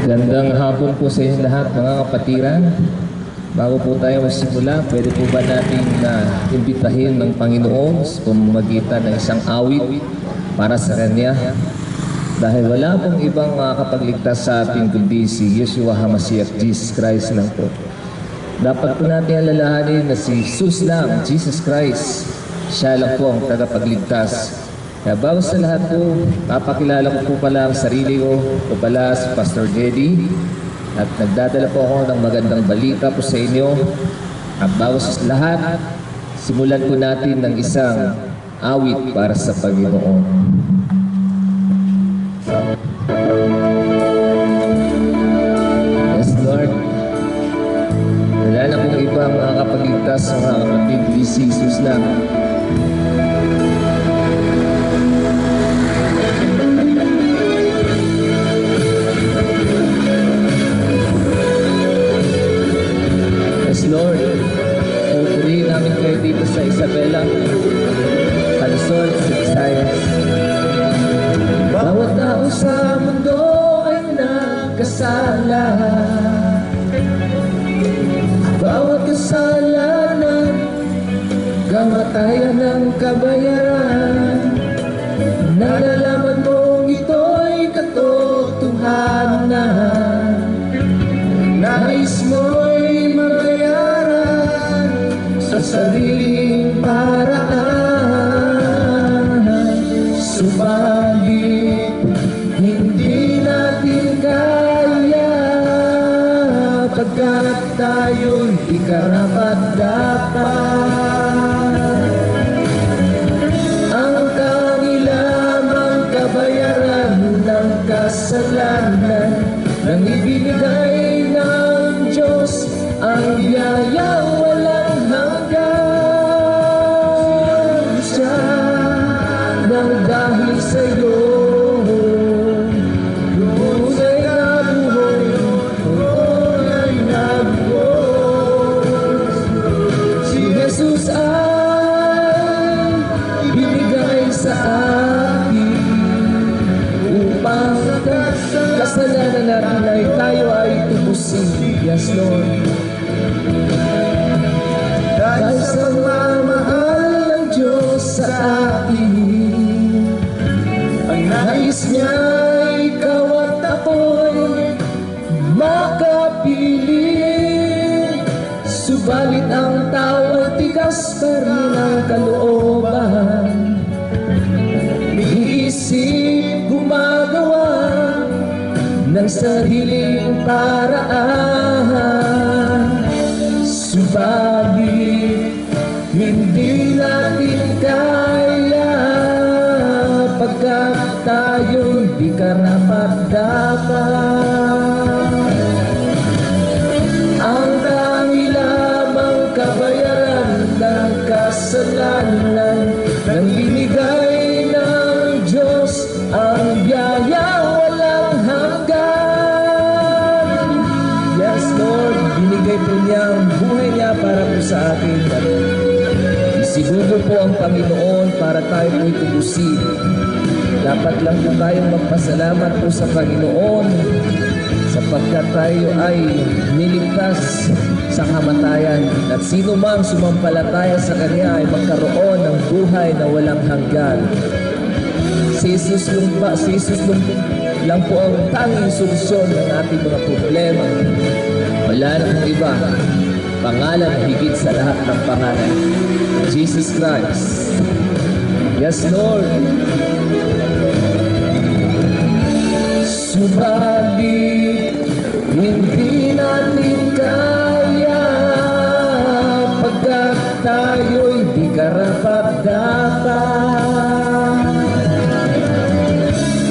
Gandang hapon po sa inyo lahat mga kapatiran. Bago po tayo magsimula, pwede po ba natin imbitahin ng Panginoon sa pamamagitan ng isang awit para sa Kanya? Dahil wala pong ibang makakapagligtas sa ating kundi si Yeshua HaMashiach, Jesus Christ lang po. Dapat po natin alalahanin na si Jesus lang, Jesus Christ, siya lang po ang tagapagligtas. Kaya bago sa lahat po, papakilala ko po pala ang sarili ko. Ito pala si Pastor Jedi. At nagdadala po ako ng magandang balita po sa inyo. At bago sa lahat, simulan po natin ng isang awit para sa Panginoon. Yes, Lord. Wala na pong ibang makakapagligtas sa mga kapatid ni Jesus lang. Lord, pupurihin namin kayo dito sa Isabela, Luzon, Visayas. Bawat tao sa mundo ay nagkasala. Bawat kasalanan, kamatayan ng kabayaran. Nalalaman mong ito'y katotohanan. Nais mo'y mabayaran sa sariling paraan. Subalit hindi natin kaya, pagkat tayo'y di karapat-dapat. Ang kanilamang kabayaran ng kasalanan nang ibinigay ng Diyos, ang biyaya walang hanggan. Siya nang dahil sa'yo, noon ay nabuhay, noon ay nabuhay. Si Jesus ay binigay sa akin upang kasalanan natin ay tayo ay tubusin. Yes, Lord. Dahil sa mamahal ng Diyos sa atin, ang nais niya ikaw at ako'y makapiling. Subalit ang tao ay tigas pa rin ang kalooban. Iisip gumagawa ng sariling paraan. Subalit hindi natin kaya, pagkat tayo'y di karapat-dapat. Ang dami lamang kabayaran ng kasalanan nang binigay ng Diyos, ang biyaya walang hanggan. Yes, Lord, binigay po niya ang buhay niya para po sa atin. Isigugo po ang Panginoon para tayo po'y tubusin. Dapat lang po tayong magpasalamat po sa Panginoon sapagkat tayo ay niligtas sa kamatayan, at sino mang sumampalataya sa Kanya ay magkaroon ng buhay na walang hanggan. Si Jesus lang po ang tanging solusyon ng ating mga problema. Wala na pong iba. Pangalan na higit sa lahat ng pangalan, Jesus Christ. Yes, Lord. Subalit hindi natin kaya, pagkat tayo'y di karapat-dapat.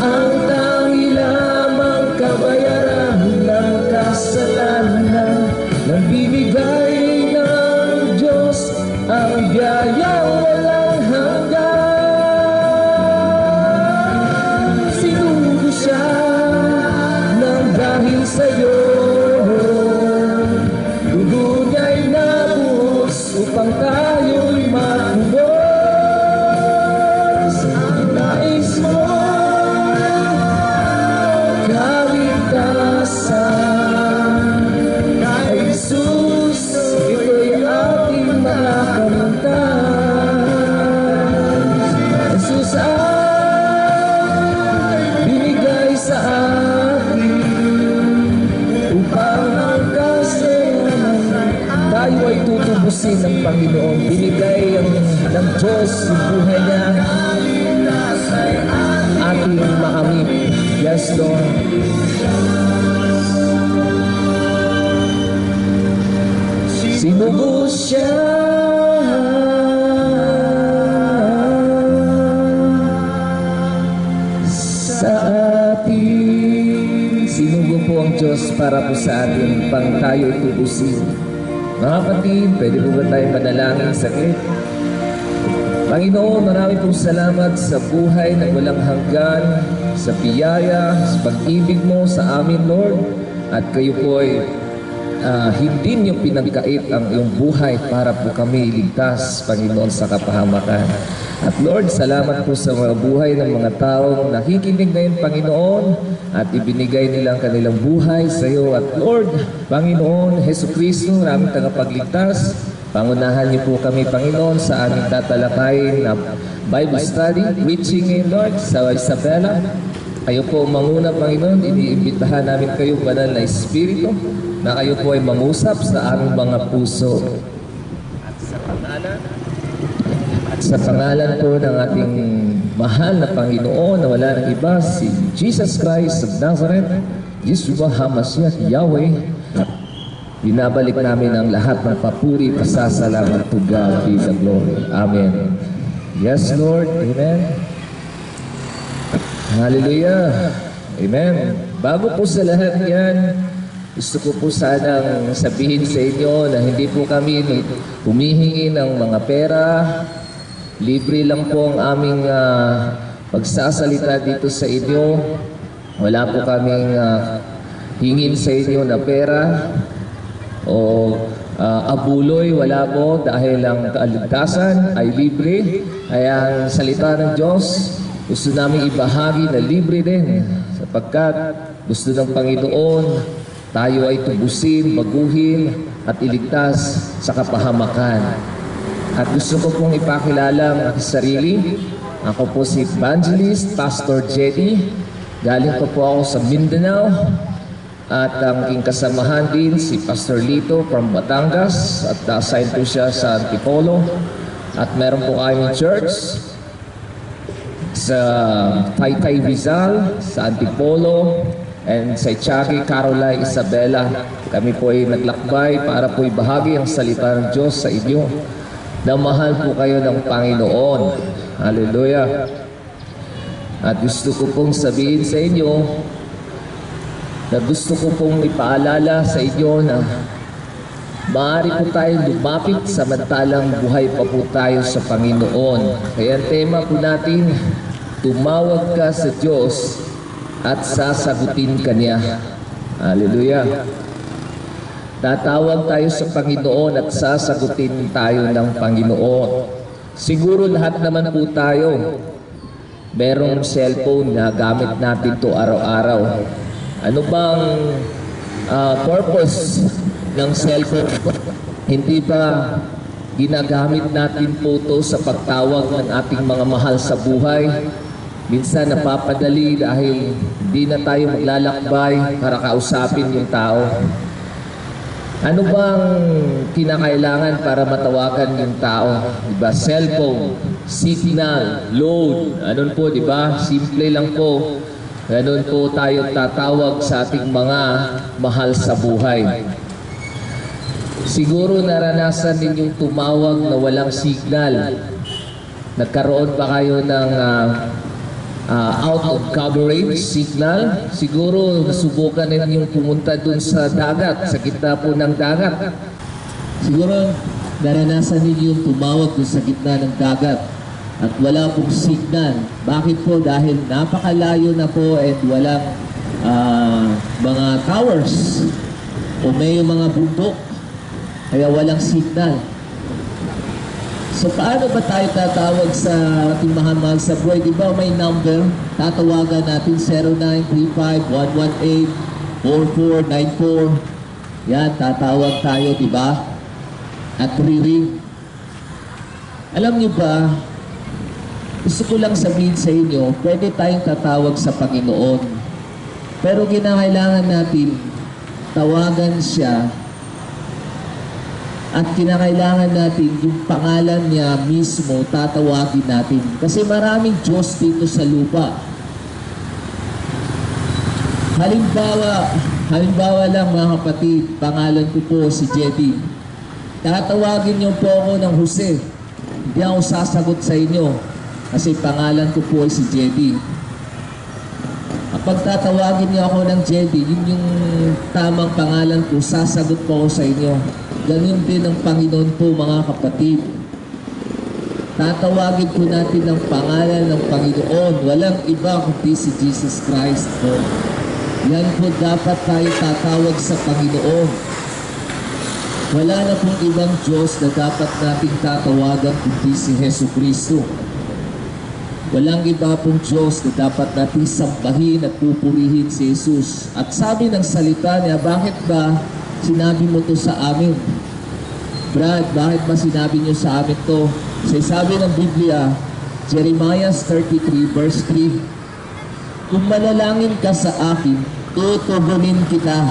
Ang tangi lamang kabayaran ng kasalanan nang binigay ng Diyos, ang biyaya walang hanggan. Sinugo siya nang dahil sa'yo, dugo niya'y nabuhos upang tayo'y matubos. Ang nais mo kaligtas tayo ay tutubusin ng Panginoon. Binigay ng Diyos yung buhay niya ating makamit. Yes, Lord. Sinubos siya sa atin. Sinugo po ang Diyos para po sa atin pang tayo tubusin. Mga kapatid, pwede po ba tayo manalangin saglit? Panginoon, marami pong salamat sa buhay na walang hanggan, sa biyaya, sa pag-ibig mo sa amin, Lord. At kayo po ay hindi niyo pinagkait ang iyong buhay para po kami iligtas, Panginoon, sa kapahamakan. At Lord, salamat po sa mga buhay ng mga taong nakikinig ngayon, Panginoon, at ibinigay nilang kanilang buhay sa iyo. At Lord, Panginoon, Hesus Kristo, maraming tagapagligtas, pangunahan niyo po kami, Panginoon, sa aming tatalakayin na Bible study, preaching ngayon, Lord, sa Isabela. Kayo po manguna, Panginoon, iniimbitahan namin kayo, Banal na Espiritu, na kayo po ay mangusap sa aming mga puso. At sa pangalan po ng ating mahal na Panginoon na wala ng iba, si Jesus Christ of Nazareth, Yeshua HaMashiach Yahweh, binabalik namin ang lahat ng papuri, pasasalamat to God be the glory. Amen. Yes, Lord. Amen. Hallelujah. Amen. Bago po sa lahat yan, gusto ko po sanang sabihin sa inyo na hindi po kami humihingi ng mga pera. Libre lang po ang aming pagsasalita dito sa inyo. Wala po kaming hingin sa inyo na pera o abuloy, wala po, dahil ang kaligtasan ay libre. Kaya ang salita ng Diyos gusto namin ibahagi na libre din, sapagkat gusto ng Panginoon tayo ay tubusin, baguhin at iligtas sa kapahamakan. At gusto ko pong ipakilala ang aking sarili. Ako po si Evangelist Pastor Jetty. Galing po ako sa Mindanao. At ang aking kasamahan din si Pastor Lito from Batangas, at na-assign po siya sa Antipolo. At meron po kami church sa Taytay Rizal, sa Antipolo, and sa Tiague, Carolay, Isabela. Kami po ay naglakbay para po ibahagi ang salita ng Diyos sa inyo. Na mahal po kayo ng Panginoon. Hallelujah. At gusto ko pong sabihin sa inyo na gusto ko pong ipaalala sa inyo na maaari po tayong lumapit samantalang buhay pa po tayo sa Panginoon. Kaya ang tema po natin, tumawag ka sa Diyos at sasagutin ka niya. Hallelujah. Tatawag tayo sa Panginoon at sasagutin tayo ng Panginoon. Siguro lahat naman po tayo merong cellphone na gamit natin to araw-araw. Ano bang purpose ng cellphone? Hindi ba ginagamit natin po to sa pagtawag ng ating mga mahal sa buhay? Minsan napapadali dahil hindi na tayo maglalakbay para kausapin yung tao. Ano bang kinakailangan para matawagan yung tao? Diba? Cellphone, signal, load. Anon po, diba? Simple lang po. Ganon po tayo tatawag sa ating mga mahal sa buhay. Siguro naranasan ninyong tumawag na walang signal. Nagkaroon ba kayo ng out of coverage signal? Siguro nasubukan ninyong pumunta dun sa dagat, sa gitna po ng dagat. Siguro naranasan ninyong tumawag dun sa gitna ng dagat at wala pong signal. Bakit po? Dahil napakalayo na po at walang mga towers o may mga bundok, kaya walang signal. So paano ba tayo tatawag sa ating mahal sa buhay? Di ba may number? Tatawagan natin 0935-118-4494. Yan, tatawag tayo, di ba? At re-ring. Alam niyo ba, gusto ko lang sabihin sa inyo, pwede tayong tatawag sa Panginoon. Pero kinakailangan natin tawagan siya At kinakailangan natin yung pangalan niya mismo tatawagin natin. Kasi maraming Diyos dito sa lupa. Halimbawa lang mga kapatid, pangalan ko po si Jedy. Tatawagin niyo po ako ng Jose. Hindi ako sasagot sa inyo kasi pangalan ko po ay si Jedy. Kapag tatawagin niyo ako ng Jedy, yun yung tamang pangalan ko, sasagot po ako sa inyo. Ganun din ang Panginoon po mga kapatid. Tatawagin po natin ang pangalan ng Panginoon. Walang iba kundi si Jesus Christ po. Yan po dapat tayo tatawag sa Panginoon. Wala na pong ibang Diyos na dapat nating tatawagan kundi si Jesu Cristo. Walang iba pong Diyos na dapat nating sambahin at pupurihin si Jesus. At sabi ng salita niya, bakit ba sinabi mo to sa amin? Brad, bakit ba sinabi niyo sa amin to? Sabi ng Biblia, Jeremiah 33 verse 3, kung manalangin ka sa akin, tutugunin kita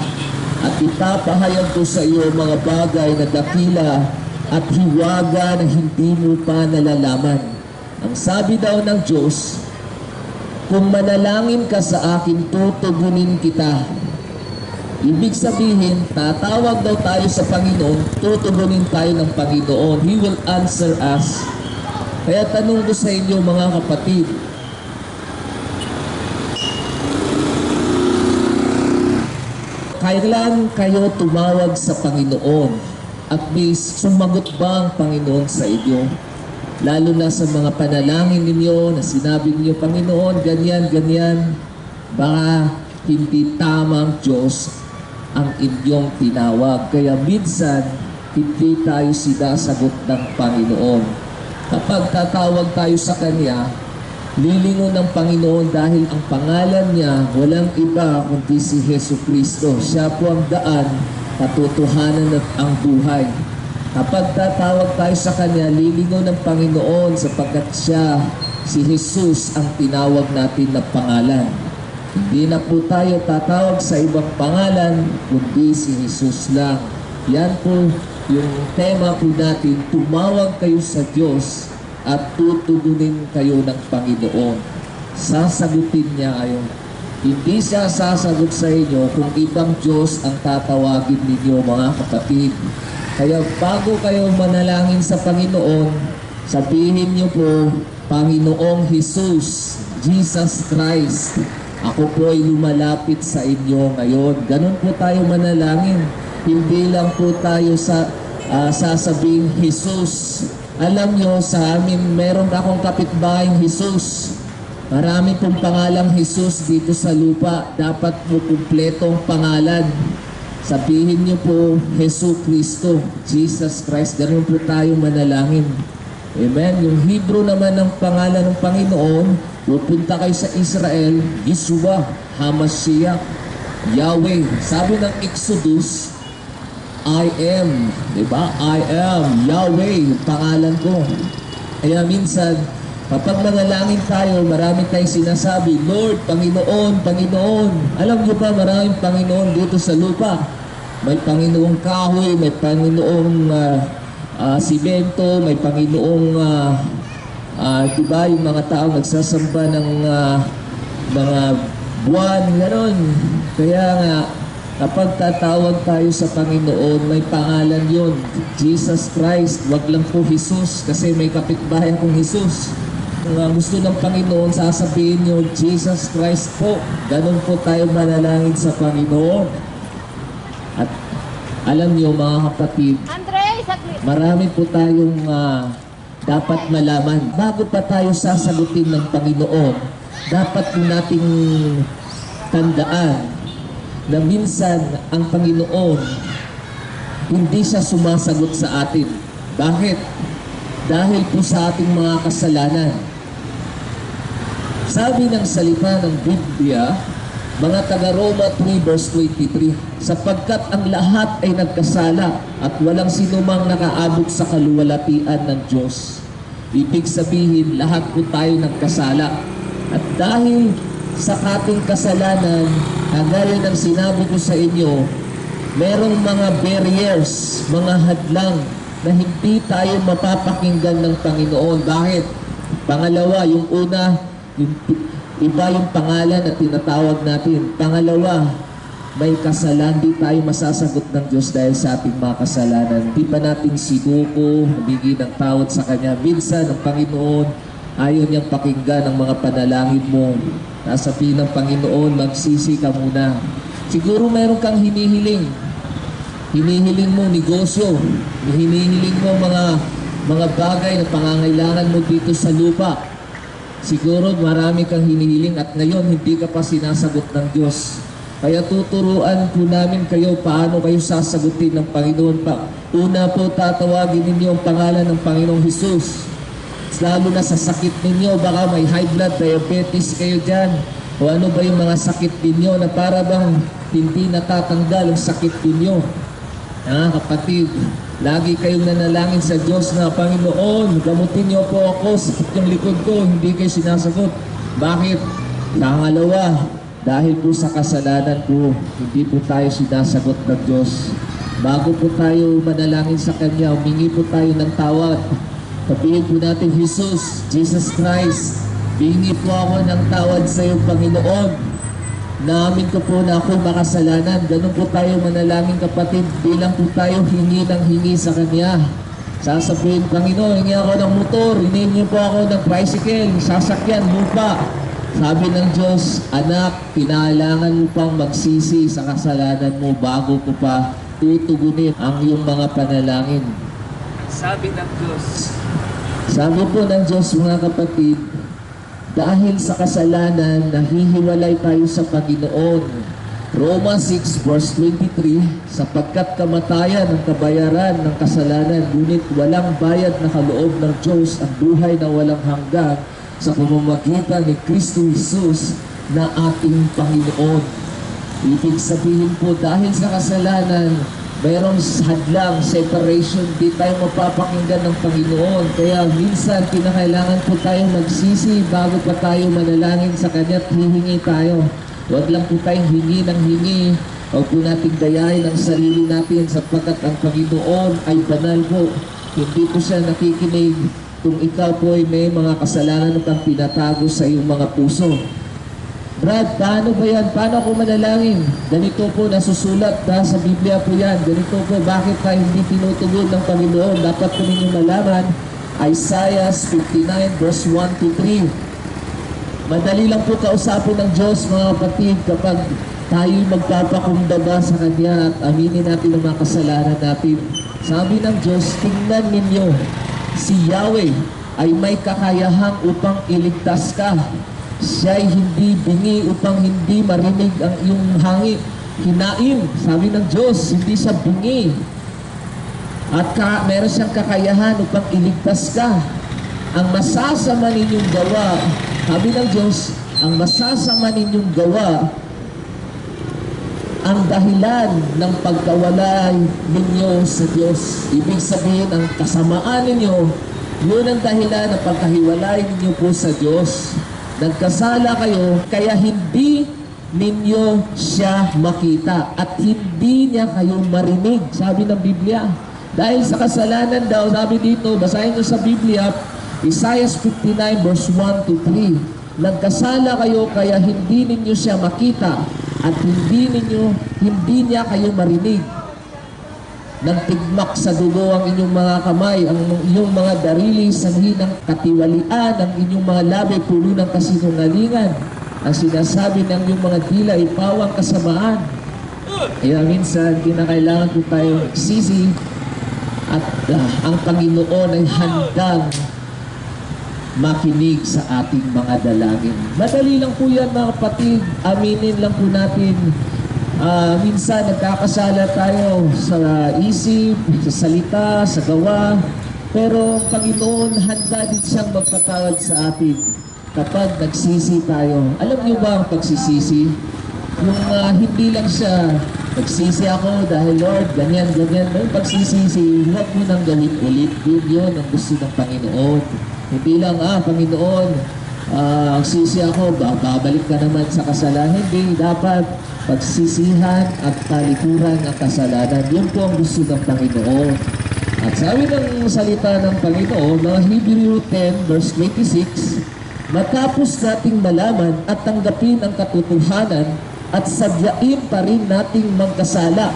at ipapahayag ko sa iyo mga bagay na dakila at hiwaga na hindi mo pa nalalaman. Ang sabi daw ng Diyos, kung manalangin ka sa akin, tutugunin kita. Ibig sabihin, tatawag daw tayo sa Panginoon, tutugunin tayo ng Panginoon. He will answer us. Kaya tanong ko sa inyo mga kapatid, kailan kayo tumawag sa Panginoon at may sumagot ba ang Panginoon sa inyo? Lalo na sa mga panalangin ninyo na sinabi niyo, Panginoon, ganyan, ganyan, baka hindi tamang Diyos ang inyong tinawag. Kaya minsan, hindi tayo sinasagot ng Panginoon. Kapag tatawag tayo sa Kanya, lilingon ng Panginoon dahil ang pangalan niya walang iba kundi si Jesu Cristo. Siya po ang daan, katotohanan at ang buhay. Kapag tatawag tayo sa Kanya, lilingon ng Panginoon sapagkat siya, si Jesus ang tinawag natin na pangalan. Hindi na po tayo tatawag sa ibang pangalan kundi si Jesus lang. Yan po yung tema po natin, tumawag kayo sa Diyos at tutugunin kayo ng Panginoon. Sasagutin niya kayo. Hindi siya sasagot sa inyo kung ibang Diyos ang tatawagin ninyo mga kapatid. Kaya bago kayo manalangin sa Panginoon, sabihin niyo po, Panginoong Jesus, Jesus Christ, ako po ay lumalapit sa inyo ngayon. Ganun po tayo manalangin. Hindi lang po tayo sasabihin, Jesus. Alam nyo, sa amin, meron akong kapitbahing Jesus. Marami pong pangalang Jesus dito sa lupa. Dapat po kumpletong pangalan. Sabihin nyo po, Jesus Cristo, Jesus Christ. Ganun po tayo manalangin. Amen. Yung Hebrew naman ng pangalan ng Panginoon, pupunta kayo sa Israel, Yeshua, Hamashiach, Yahweh. Sabi ng Exodus, I am, diba? I am Yahweh, pangalan ko. Kaya minsan, kapag nanalangin tayo, marami tayong sinasabi, Lord, Panginoon, Panginoon. Alam niyo ba, maraming Panginoon dito sa lupa. May Panginoong kahoy, may Panginoong simento, may Panginoong diba, yung mga tao nagsasamba ng mga buwan, gano'n. Kaya nga, kapag tatawag tayo sa Panginoon, may pangalan yon, Jesus Christ. Wag lang po Jesus, kasi may kapitbahay akong Jesus. Kung gusto ng Panginoon, sasabihin nyo, Jesus Christ po. Ganon po tayo manalangin sa Panginoon. At alam nyo mga kapatid, marami po tayong dapat malaman. Bago pa tayo sasagutin ng Panginoon, dapat po nating tandaan na minsan ang Panginoon hindi siya sumasagot sa atin. Bakit? Dahil po sa ating mga kasalanan. Sabi ng salita ng Biblia, mga taga-Roma 3 verse 23, sapagkat ang lahat ay nagkasala at walang sinumang nakaabot sa kaluwalhatian ng Diyos. Ibig sabihin, lahat po tayo nagkasala. At dahil sa ating kasalanan, gaya ng sinabi ko sa inyo, merong mga barriers, mga hadlang na hindi tayo mapapakinggan ng Panginoon. Bakit? Pangalawa, yung una, yung, iba yung pangalan na tinatawag natin. Pangalawa, may kasalanan, di tayo masasagot ng Diyos dahil sa ating mga kasalanan. Di pa natin sinuko, humingi ng tawad sa Kanya. Minsan, ang Panginoon, ayaw niyang pakinggan ang mga panalangin mo. Nasabihin ng Panginoon, magsisi ka muna. Siguro meron kang hinihiling. Hinihiling mo negosyo. Hinihiling mo mga bagay na pangangailangan mo dito sa lupa. Siguro marami kang hinihiling at ngayon hindi ka pa sinasagot ng Diyos. Kaya tuturuan po namin kayo paano kayo sasagutin ng Panginoon pa. Una po, tatawagin ninyo ang pangalan ng Panginoong Hesus. Lalo na sa sakit ninyo, baka may high blood, diabetes kayo dyan. O ano ba yung mga sakit ninyo na para bang hindi natatanggal ang sakit ninyo. Kapatid, lagi kayong nanalangin sa Diyos na, Panginoon, gamutin niyo po ako, sakit yung likod ko, hindi kayo sinasagot. Bakit? Pangalawa, dahil po sa kasalanan po, hindi po tayo sinasagot ng Diyos. Bago po tayo manalangin sa Kanya, humingi po tayo ng tawad. Sabihin po natin, Jesus Christ, hingi po ako ng tawad sa iyo, Panginoon. Naamin ko po na ako'y makasalanan. Ganun po tayo manalangin, kapatid, bilang po tayo hingi ng hingi sa Kanya. Sasabihin, Panginoon, hingi ako ng motor, hingi po ako ng bicycle, sasakyan, lupa. Sabi ng Diyos, anak, kinailangan mo pang magsisi sa kasalanan mo bago ko pa tutugunin ang iyong mga panalangin. Sabi ng Diyos. Sabi po ng Diyos, mga kapatid, dahil sa kasalanan, nahihiwalay tayo sa Panginoon. Romans 6 verse 23, sapagkat kamatayan ang kabayaran ng kasalanan, ngunit walang bayad na kaloob ng Diyos ang buhay na walang hanggan sa pamamagitan ni Kristo Jesus na ating Panginoon. Ibig sabihin po, dahil sa kasalanan, mayroong hadlang, separation, di tayo mapapakinggan ng Panginoon. Kaya minsan, pinakailangan po tayo magsisi bago pa tayo manalangin sa Kanya at hihingi tayo. Huwag lang po tayong hingi ng hingi. Huwag po nating dayain ang sarili natin sapagkat ang Panginoon ay banal po. Hindi po siya nakikinig kung ikaw po ay may mga kasalanan na pang pinatago sa iyong mga puso. Brad, paano ba yan? Paano ako manalangin? Ganito po, nasusulat sa Biblia po yan. Ganito po, bakit tayo hindi tinutugon ng Panginoon? Dapat po ninyong malaman, Isaiah 59 verse 1 to 3. Madali lang po kausapin ng Diyos, mga kapatid, kapag tayo'y magpapakumbaba sa Kanya at aminin natin ang mga kasalanan natin. Sabi ng Diyos, tingnan ninyo, si Yahweh ay may kakayahang upang iligtas ka. Siya'y hindi bingi upang hindi marinig ang iyong hinaing. Sabi ng Diyos, hindi siya bingi. At meron siyang kakayahan upang iligtas ka. Ang masasama ninyong gawa, sabi ng Diyos, ang masasama ninyong gawa, ang dahilan ng pagkawalay ninyo sa Diyos. Ibig sabihin, ang kasamaan ninyo, yun ang dahilan ng pagkahiwalay ninyo po sa Diyos. Nagkasala kayo, kaya hindi ninyo siya makita at hindi niya kayo marinig, sabi ng Biblia. Dahil sa kasalanan daw, sabi dito, basahin nyo sa Biblia, Isaiah 59 verse 1 to 3. Nagkasala kayo, kaya hindi ninyo siya makita at hindi niya kayo marinig. Nagtigmak sa dugo ang inyong mga kamay, ang inyong mga darili sanhi ng katiwalian, ang inyong mga labi puno ng kasinungalingan. Ang sinasabi ng inyong mga dila ay pawang kasamaan. Kaya minsan, kinakailangan po tayo magsisi at ang Panginoon ay handang makinig sa ating mga dalangin. Madali lang po yan, mga kapatid. Aminin lang po natin. Minsan nagkakasala tayo sa isip, sa salita, sa gawa, pero Panginoon handa din siyang magpatawad sa atin kapag nagsisi tayo. Alam niyo ba ang pagsisisi? Yung hindi lang siya, nagsisi ako dahil Lord, ganyan. May pagsisisi, huwag mo nang gawin ulit. Yun ang gusto ng Panginoon. Hindi lang, Panginoon, ang sisi ako, babalik ka naman sa kasalanan. Hindi, dapat pagsisihan at talikuran ang kasalanan. Yun po ang gusto ng Panginoon. At sabi ng salita ng Panginoon, mga Hebrew 10 verse 26, matapos nating malaman at tanggapin ang katotohanan at sadyain pa rin nating magkasala.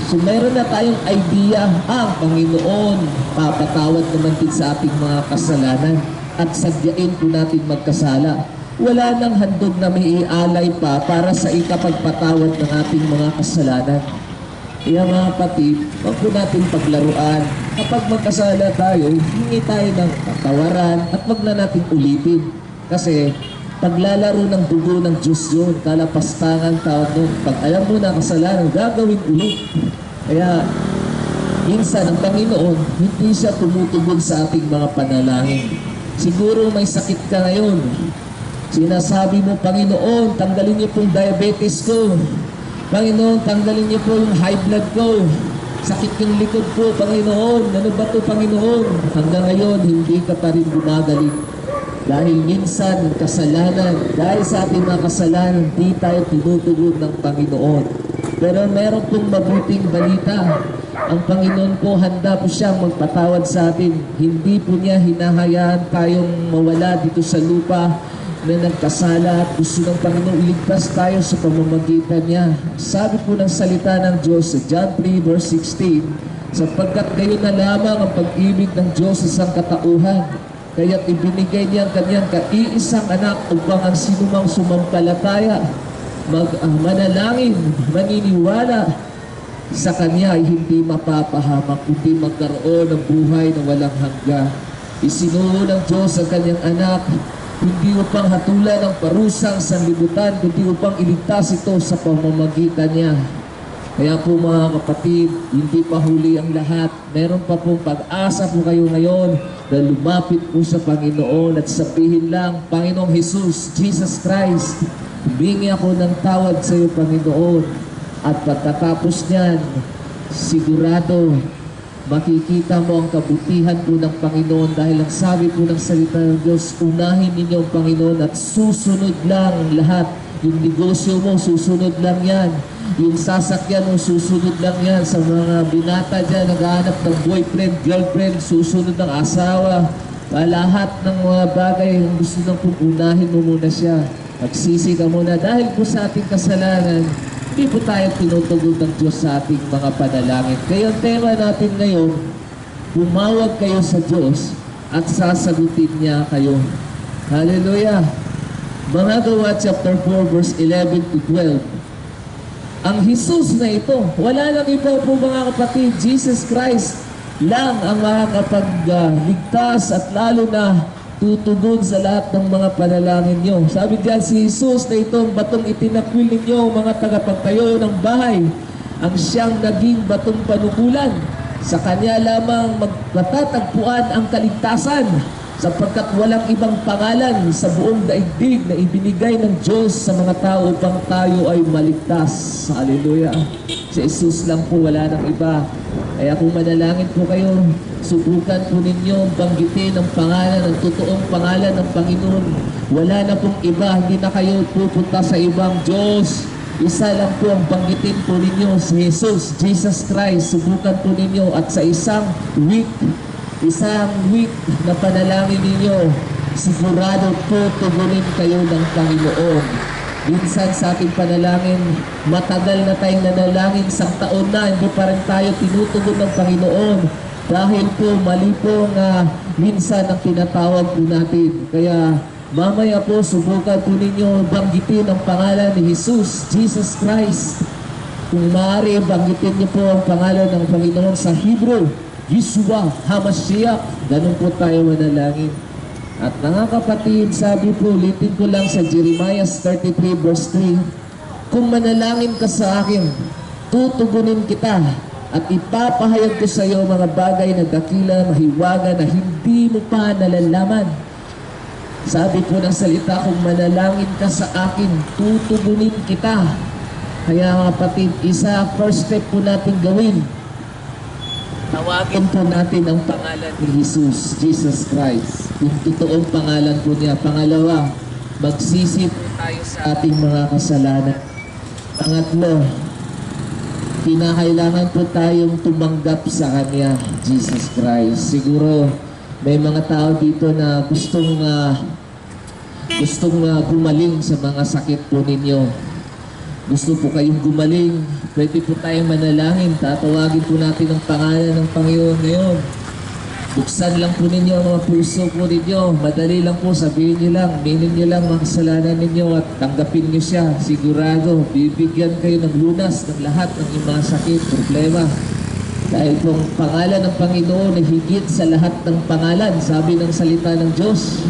So mayroon na tayong idea, ang Panginoon papatawad naman din sa ating mga kasalanan at sadyain po natin magkasala. Wala nang handog na may ialay pa para sa ikapagpatawad ng ating mga kasalanan. Kaya mga kapatid, huwag po natin paglaruan. Kapag magkasala tayo, hingi tayo ng patawaran at wag na natin ulitin. Kasi paglalaro ng dugo ng Diyos yun, kalapastangan tawag nun. Pag alam mo na kasalanan, gagawin ulit. Kaya minsan ang Panginoon, hindi siya tumutugon sa ating mga panalangin. Siguro may sakit ka ngayon. Sinasabi mo, Panginoon, tanggalin niyo pong diabetes ko. Panginoon, tanggalin niyo po yung high blood ko. Sakit yung likod ko, Panginoon. Ano ba ito, Panginoon? Hanggang ngayon, hindi ka pa rin gumagaling. Dahil minsan, kasalanan, dahil sa ating mga kasalanan, hindi tayo tinutugon ng Panginoon. Pero meron pong mabuting balita. Ang Panginoon po, handa po siyang magpatawad sa atin. Hindi po niya hinahayaan tayong mawala dito sa lupa na nagkasala at gusto ng Panginoon iligtas tayo sa pamamagitan niya. Sabi po ng salita ng Diyos sa John 3 verse 16, sapagkat gayon na lamang ang pag-ibig ng Diyos sa sangkatauhan, kaya't ibinigay niya ang kanyang kaiisang anak upang ang sinumang sumampalataya, manalangin, maniniwala sa Kanya ay hindi mapapahamak, kundi magkaroon ng buhay na walang hanggan. Isinuho ng Diyos ang Kanyang anak, hindi upang hatulan ng parusang sanlibutan, kundi upang iligtas ito sa pamamagitan niya. Kaya po mga kapatid, hindi pa huli ang lahat. Meron pa pong pag-asa po kayo ngayon na lumapit po sa Panginoon at sabihin lang, Panginoong Jesus, Jesus Christ, humingi ako ng tawad sa iyo, Panginoon. At pagkatapos niyan, sigurado, makikita mo ang kabutihan po ng Panginoon dahil ang sabi po ng salita ng Diyos, unahin ninyo ang Panginoon at susunod lang lahat. Yung negosyo mo, susunod lang yan. Yung sasakyan mo, susunod lang yan. Sa mga binata dyan, naghahanap ng boyfriend, girlfriend, susunod ng asawa. Lahat ng mga bagay, ang gusto nang unahin mo muna siya. Magsisi ka muna dahil po sa ating kasalanan, hindi po tayo tinutugon ng Diyos sa ating mga panalangin. Kaya ang tema natin ngayon, humawag kayo sa Diyos at sasagutin niya kayo. Hallelujah! Mga Gawa chapter 4 verse 11 to 12. Ang Jesus na ito, wala nang iba po mga kapatid, Jesus Christ lang ang makakapagligtas at lalo na tutugon sa lahat ng mga panalangin nyo. Sabi diyan, si Jesus na itong batong itinakwil ninyo, mga tagapagtayo ng bahay, ang siyang naging batong panukulan. Sa Kanya lamang matatagpuan ang kaligtasan, sapagkat walang ibang pangalan sa buong daigdig na ibinigay ng Diyos sa mga tao upang tayo ay maligtas. Hallelujah! Si Jesus lang po, wala nang iba. Kaya kung manalangin po kayo, subukan po ninyo banggitin ang pangalan, ang totoong pangalan ng Panginoon. Wala na pong iba, hindi na kayo pupunta sa ibang Diyos. Isa lang po ang banggitin po ninyo, si Jesus, Jesus Christ. Subukan po ninyo at sa isang week na panalangin ninyo, sigurado po tugunin kayo ng Panginoon. Minsan sa ating panalangin, matagal na tayong nanalangin, isang taon na, hindi pa rin tayo tinutugon ng Panginoon. Dahil po, mali po nga minsan ang tinatawag po natin. Kaya mamaya po, subukan po ninyo banggitin ang pangalan ni Jesus, Jesus Christ. Kung maaari, banggitin niyo po ang pangalan ng Panginoon sa Hebrew, Yeshua HaMashiach. Ganun po tayo manalangin. At mga kapatid, sabi po, ulitin ko lang sa Jeremiah 33 verse 3, kung manalangin ka sa akin, tutugunin kita at ipapahayag ko sa iyo mga bagay na dakila, mahiwaga na hindi mo pa nalalaman. Sabi po ng salita, kung manalangin ka sa akin, tutugunin kita. Kaya mga kapatid, first step po natin gawin, Tawagin po natin ang pangalan ni Jesus, Jesus Christ. Yung totoong pangalan po niya. Pangalawa, magsisi po tayo sa ating mga kasalanan. Pangatlo, kinakailangan po tayong tumanggap sa Kanya, Jesus Christ. Siguro, may mga tao dito na gustong gumaling sa mga sakit po ninyo. Gusto po kayong gumaling, pwede po tayong manalangin. Tatawagin po natin ang pangalan ng Panginoon ngayon. Buksan lang po ninyo ang mga puso po ninyo. Madali lang po, sabihin niyo lang, minin niyo lang mga kasalanan ninyo at tanggapin niyo siya. Sigurado, bibigyan kayo ng lunas ng lahat ng inyong mga sakit, problema. Dahil po ang pangalan ng Panginoon ay higit sa lahat ng pangalan, sabi ng salita ng Diyos.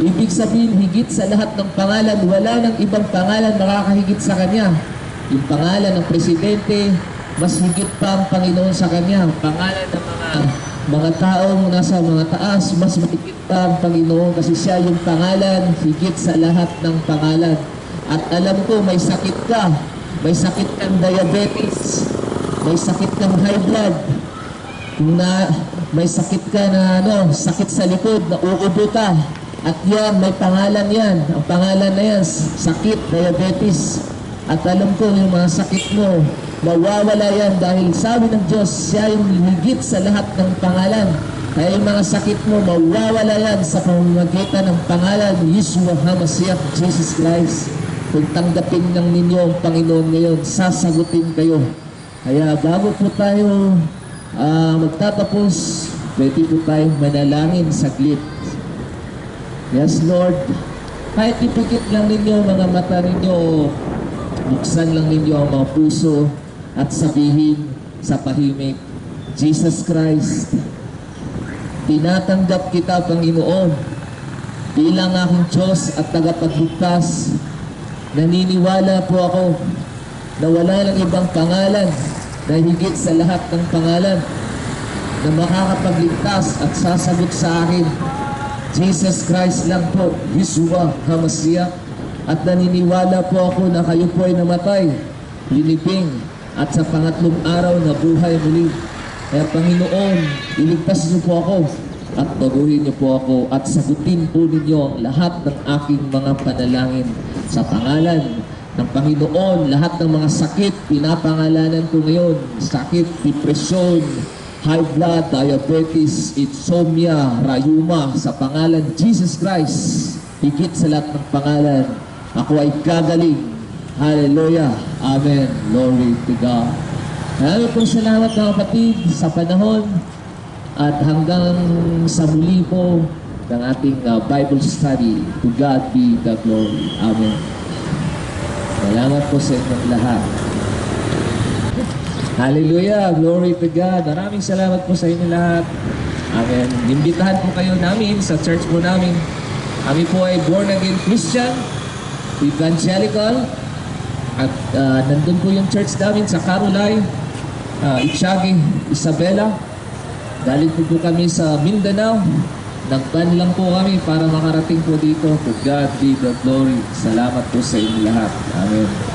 Ibig sabihin, higit sa lahat ng pangalan, wala nang ibang pangalan makakahigit sa Kanya. Yung pangalan ng presidente, mas higit pa ang Panginoon sa Kanya. Ang pangalan ng mga taong nasa mga taas, mas mahigit pa ang Panginoon kasi siya yung pangalan, higit sa lahat ng pangalan. At alam ko, may sakit ka. May sakit kang diabetes. May sakit kang high blood. May sakit ka na sakit sa likod, na uubo ka. At yan, may pangalan yan. Ang pangalan na yan, sakit, diabetes. At alam ko, yung mga sakit mo, mawawala yan dahil sabi ng Diyos, siya yung higit sa lahat ng pangalan. Kaya yung mga sakit mo, mawawala yan sa pamamagitan ng pangalan ni Yeshua HaMashiach, Jesus Christ. Kung tanggapin ng ninyo ang Panginoon ngayon, sasagutin kayo. Kaya bago po tayo magtatapos, pwede po tayong manalangin saglit. Yes, Lord. Kahit ipikit lang ninyo mga mata ninyo, buksan lang ninyo ang mga puso at sabihin sa tahimik, Jesus Christ, tinatanggap kita, Panginoon, bilang aking Diyos at tagapagligtas. Naniniwala po ako na wala ng ibang pangalan na higit sa lahat ng pangalan na makakapagligtas at sasagot sa akin. Jesus Christ lang po, Yeshua HaMashiach. At naniniwala po ako na kayo po ay namatay, linibing, at sa pangatlong araw na buhay muli. Kaya Panginoon, iligtas niyo po ako at baguhin niyo po ako at sagutin po ninyo ang lahat ng aking mga panalangin. Sa pangalan ng Panginoon, lahat ng mga sakit, pinapangalanan ko ngayon. Sakit, depresyon, high blood, diabetes, insomnia, rayuma, sa pangalan Jesus Christ, higit sa lahat ng pangalan, ako ay gagaling. Hallelujah. Amen. Glory to God. Maraming pong salamat mga kapatid sa panahon at hanggang sa muli po ng ating Bible study. To God be the glory. Amen. Salamat po sa inyong lahat. Hallelujah! Glory to God! Maraming salamat po sa inyo lahat. Amen. Imbitahan po kayo namin sa church po namin. Kami po ay born again Christian, evangelical, at nandun po yung church namin sa Carolay, Itchagi, Isabela. Galing po kami sa Mindanao. Nagban lang po kami para makarating po dito. To God be the glory. Salamat po sa inyo lahat. Amen.